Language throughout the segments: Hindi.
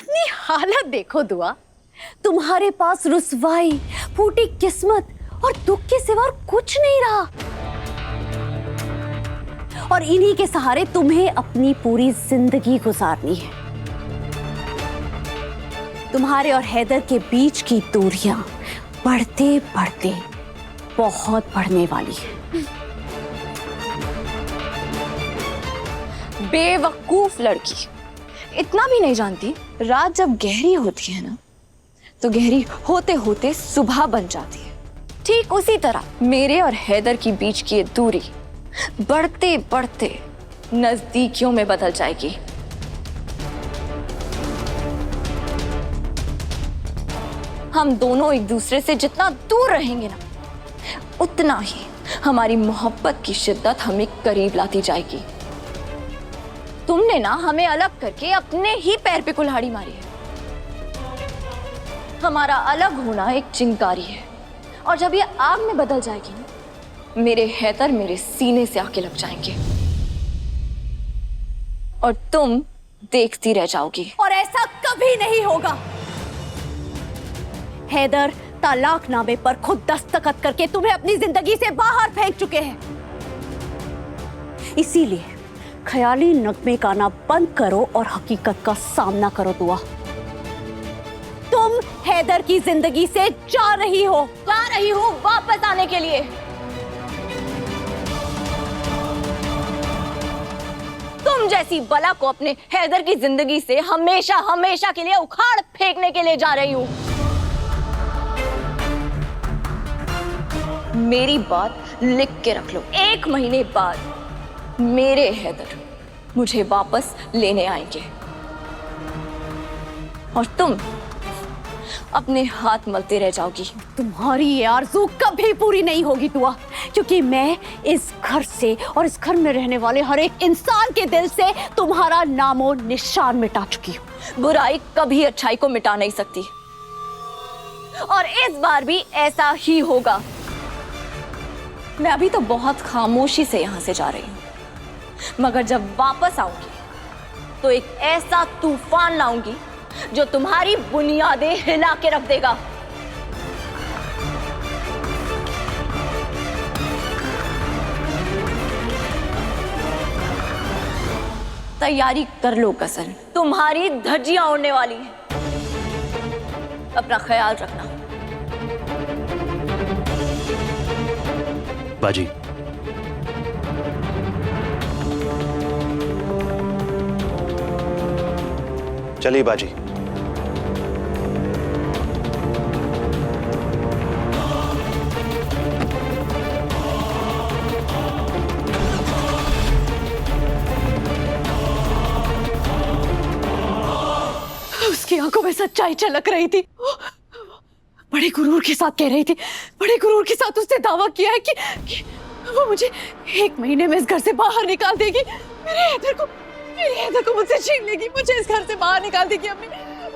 अपनी हालत देखो दुआ, तुम्हारे पास रुसवाई, फूटी किस्मत और दुख के सिवा और कुछ नहीं रहा। और इन्हीं के सहारे तुम्हें अपनी पूरी जिंदगी गुजारनी है। तुम्हारे और हैदर के बीच की दूरियां बढ़ते बढ़ते बहुत बढ़ने वाली है। बेवकूफ लड़की, इतना भी नहीं जानती रात जब गहरी होती है ना, तो गहरी होते होते सुबह बन जाती है। ठीक उसी तरह मेरे और हैदर की बीच की ये दूरी बढ़ते बढ़ते नजदीकियों में बदल जाएगी। हम दोनों एक दूसरे से जितना दूर रहेंगे ना, उतना ही हमारी मोहब्बत की शिद्दत हमें करीब लाती जाएगी। तुमने ना हमें अलग करके अपने ही पैर पे कुल्हाड़ी मारी है। हमारा अलग होना एक चिंगारी है, और जब ये आग में बदल जाएगी ना, मेरे हैदर मेरे सीने से आके लग जाएंगे और तुम देखती रह जाओगी। और ऐसा कभी नहीं होगा। हैदर तलाकनामे पर खुद दस्तखत करके तुम्हें अपनी जिंदगी से बाहर फेंक चुके हैं। इसीलिए ख्याली नगमे गाना बंद करो और हकीकत का सामना करो दुआ। तुम हैदर की जिंदगी से जा रही हो वापस आने के लिए। तुम जैसी बला को अपने हैदर की जिंदगी से हमेशा हमेशा के लिए उखाड़ फेंकने के लिए जा रही हूं। मेरी बात लिख के रख लो, 1 महीने बाद मेरे हैदर मुझे वापस लेने आएंगे और तुम अपने हाथ मलते रह जाओगी। तुम्हारी ये आरज़ू कभी पूरी नहीं होगी दुआ, क्योंकि मैं इस घर से और इस घर में रहने वाले हर एक इंसान के दिल से तुम्हारा नामो निशान मिटा चुकी हूँ। बुराई कभी अच्छाई को मिटा नहीं सकती, और इस बार भी ऐसा ही होगा। मैं अभी तो बहुत खामोशी से यहाँ से जा रही हूँ, मगर जब वापस आऊंगी तो एक ऐसा तूफान लाऊंगी जो तुम्हारी बुनियादें हिला के रख देगा। तैयारी कर लो कसर, तुम्हारी धज्जियां उड़ने वाली हैं। अपना ख्याल रखना। बाजी, चलिए बाजी। उसकी आंखों में सच्चाई झलक रही थी। बड़े गुरूर के साथ कह रही थी, बड़े गुरूर के साथ उसने दावा किया है कि वो मुझे 1 महीने में इस घर से बाहर निकाल देगी। मेरे हैदर को मुझसे छीन लेगी, मुझे इस घर से बाहर निकाल देगी, अम्मी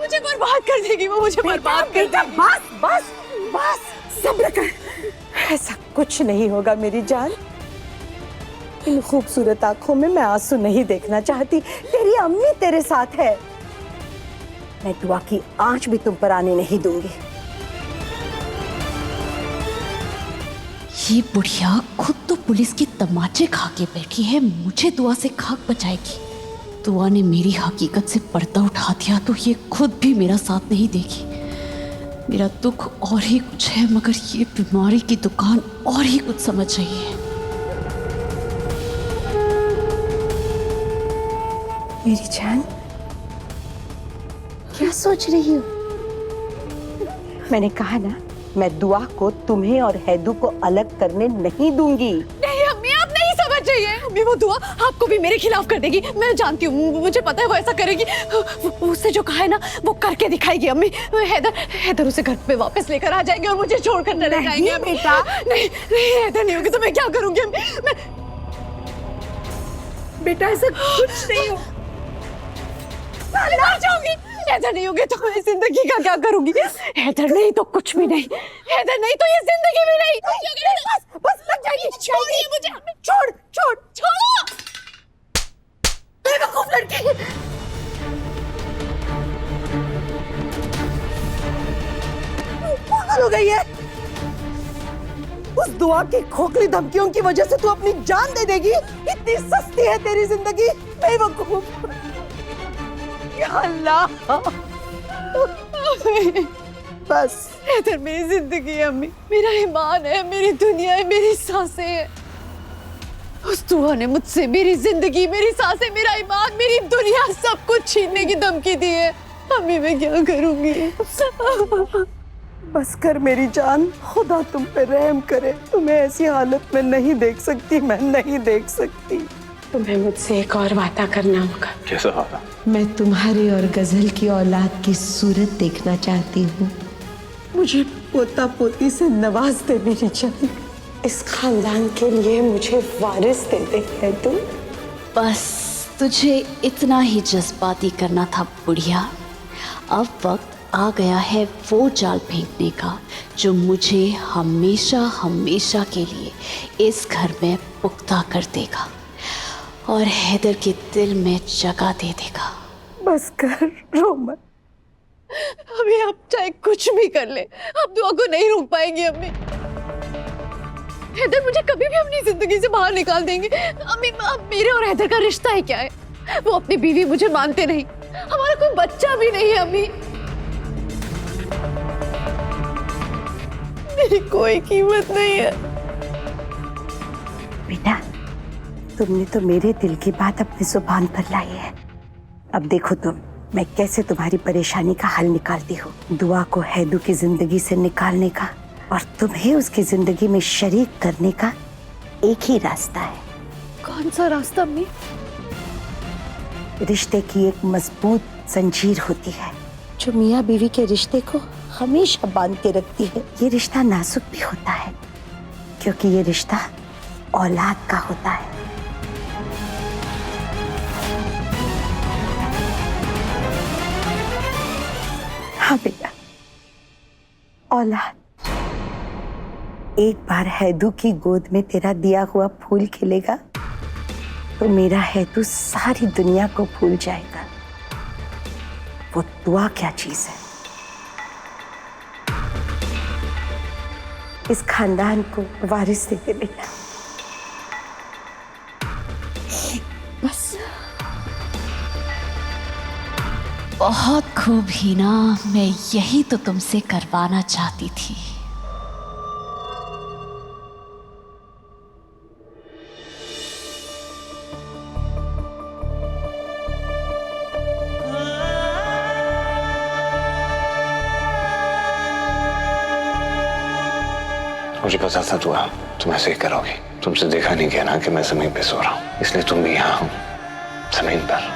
मुझे बर्बाद कर देगी, वो मुझे बर्बाद कर देगी। बस बस बस, सब्र कर। ऐसा कुछ नहीं होगा मेरी जान। इन खूबसूरत आंखों में मैं आंसू नहीं देखना चाहती। तेरी अम्मी तेरे साथ है। मैं दुआ की आंच भी तुम पर आने नहीं दूंगी। ये बुढ़िया खुद तो पुलिस की तमाचे खा के बैठी है, मुझे दुआ से खाक बचाएगी। दुआ ने मेरी हकीकत से पर्दा उठा दिया तो ये खुद भी मेरा साथ नहीं देगी। मेरा दुख और ही कुछ है, मगर ये बीमारी की दुकान और ही कुछ समझ रही है। मेरी जान, क्या सोच रही हो? मैंने कहा ना, मैं दुआ को तुम्हें और हैदू को अलग करने नहीं दूंगी। नहीं अम्मी, आप नहीं समझ रही है। अम्मी, वो दुआ आपको भी मेरे खिलाफ कर देगी। मैं जानती हूँ, मुझे पता है वो ऐसा करेगी। उससे जो कहा है ना वो करके दिखाएगी। अम्मी, हैदर उसे घर पे वापस लेकर आ जाएंगे और मुझे छोड़कर चले जाएंगे। बेटा, नहीं हैदर नहीं होगी तो मैं क्या करूंगी अम्मी? बेटा ऐसा कुछ नहीं हो। मर जाऊंगी। हैदर नहीं होगी तो मैं जिंदगी का क्या करूंगी? हैदर नहीं तो कुछ भी नहीं, हैदर नहीं तो ये जिंदगी भी नहीं। बस बस, लग जाएगी। छोड़िए मुझे। छोड़ छोड़ छोड़ो। बेवकूफ लड़की। हो गई है? उस दुआ की खोखली धमकियों की वजह से तू अपनी जान दे देगी? इतनी सस्ती है तेरी जिंदगी बेवकूफ। या अल्लाह, बस। हैदर मेरी जिंदगी है अम्मी, मेरा ईमान है, मेरी दुनिया है, मेरी सांसें हैं। उस दुआ ने मुझसे मेरी जिंदगी, मेरी सांसें, मेरा ईमान, मेरी दुनिया सब कुछ छीनने की धमकी दी है। अम्मी मैं क्या करूंगी? बस कर मेरी जान, खुदा तुम पे रहम करे। तुम्हें ऐसी हालत में नहीं देख सकती, मैं नहीं देख सकती। तुम्हें मुझसे एक और वादा करना होगा। कैसा वादा? मैं तुम्हारी और गजल की औलाद की सूरत देखना चाहती हूँ। मुझे पोता पोती से नवाज दे मेरी जान। इस खानदान के लिए मुझे वारिस दे दे है तुम। बस तुझे इतना ही जज्बाती करना था बुढ़िया। अब वक्त आ गया है वो जाल फेंकने का जो मुझे हमेशा हमेशा के लिए इस घर में पुख्ता कर देगा और हैदर के दिल में जगह दे देगा। बस कर, रो मत। अभी आप चाहे कुछ भी कर ले, आप दुआ को नहीं रोक पाएंगी अम्मी। हैदर मुझे कभी भी अपनी जिंदगी से बाहर निकाल देंगे। अम्मी अब मेरे और हैदर का रिश्ता है क्या है? वो अपनी बीवी मुझे मानते नहीं, हमारा कोई बच्चा भी नहीं है अम्मी। मेरी कोई कीमत नहीं है। बेटा, तुमने तो मेरे दिल की बात अपनी जुबान पर लाई है। अब देखो तुम, मैं कैसे तुम्हारी परेशानी का हल निकालती हूँ। दुआ को हैदू की जिंदगी से निकालने का और तुम्हें उसकी जिंदगी में शरीक करने का एक ही रास्ता है। कौन सा रास्ता अम्मी? रिश्ते की एक मजबूत जंजीर होती है जो मियाँ बीवी के रिश्ते को हमेशा बांध के रखती है। ये रिश्ता नाजुक भी होता है क्योंकि ये रिश्ता औलाद का होता है। हाँ बेटा, औलाद। एक बार हैदू की गोद में तेरा दिया हुआ फूल खिलेगा तो मेरा हैदू सारी दुनिया को भूल जाएगा। वो दुआ क्या चीज है? इस खानदान को वारिस दे दे बेटा। बस बहुत खूब ही ना, मैं यही तो तुमसे करवाना चाहती थी। मुझे पता था तुम ऐसे ही करोगी। तुमसे देखा नहीं गया ना कि मैं जमीन पे सो रहा हूँ, इसलिए तुम भी यहाँ हो जमीन पर।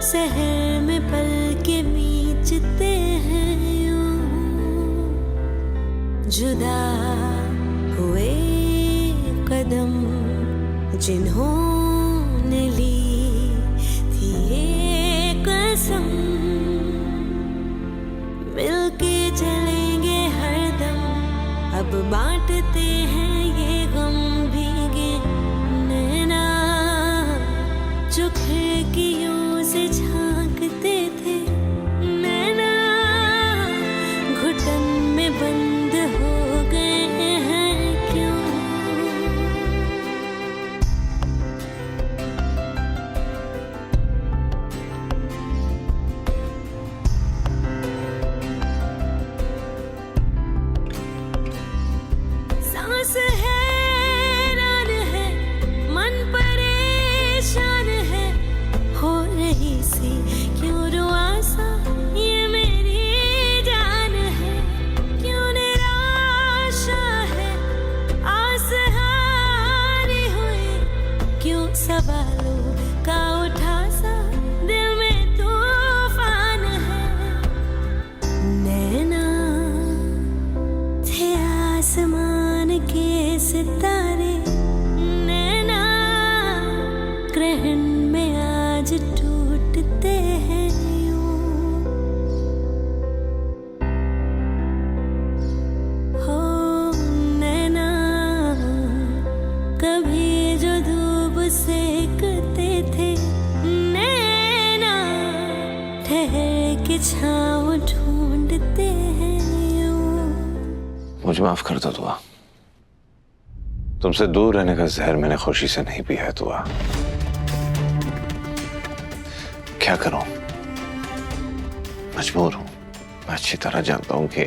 शहर में पल के बीचते हैं यूं, जुदा हुए कदम जिन्होंने ली थी ये कसम, मिलके चलेंगे हरदम, अब बांटते हैं ये गम भीगे नैना जो खिड़कियों से झांकते थे, नैना घुटन में बंद हो गए हैं क्यों। सांस सितारे नैना ग्रहण में आज टूटते हैं यूं हो नैना कभी जो धूप सेकते थे नैना ठहर के छाँव ढूंढते हैं यूं। मुझे माफ कर दो दुआ। तुमसे दूर रहने का जहर मैंने खुशी से नहीं पिया है दुआ। क्या करूं, मजबूर हूं। मैं अच्छी तरह जानता हूं कि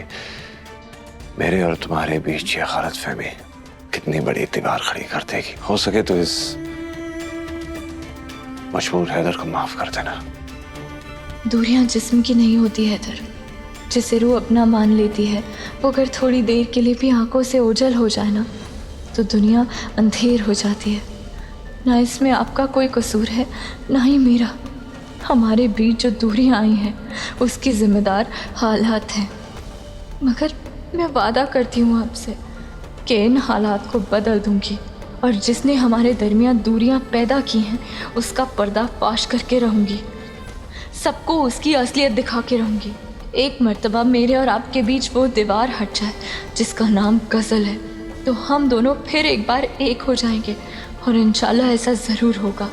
मेरे और तुम्हारे बीच ये गलतफहमी कितनी बड़ी दीवार खड़ी कर देगी। हो सके तो इस मजबूर हैदर को माफ कर देना। दूरियां जिस्म की नहीं होती हैदर, जिसे रूह अपना मान लेती है, वो अगर थोड़ी देर के लिए भी आंखों से ओझल हो जाए ना तो दुनिया अंधेर हो जाती है। ना इसमें आपका कोई कसूर है ना ही मेरा। हमारे बीच जो दूरियां आई हैं उसकी जिम्मेदार हालात हैं। मगर मैं वादा करती हूँ आपसे कि इन हालात को बदल दूंगी और जिसने हमारे दरमियान दूरियां पैदा की हैं उसका पर्दा फाश करके रहूंगी। सबको उसकी असलियत दिखा के रहूंगी। एक मर्तबा मेरे और आपके बीच वो दीवार हट जाए जिसका नाम गज़ल है तो हम दोनों फिर एक बार एक हो जाएंगे और इंशाल्लाह ऐसा ज़रूर होगा।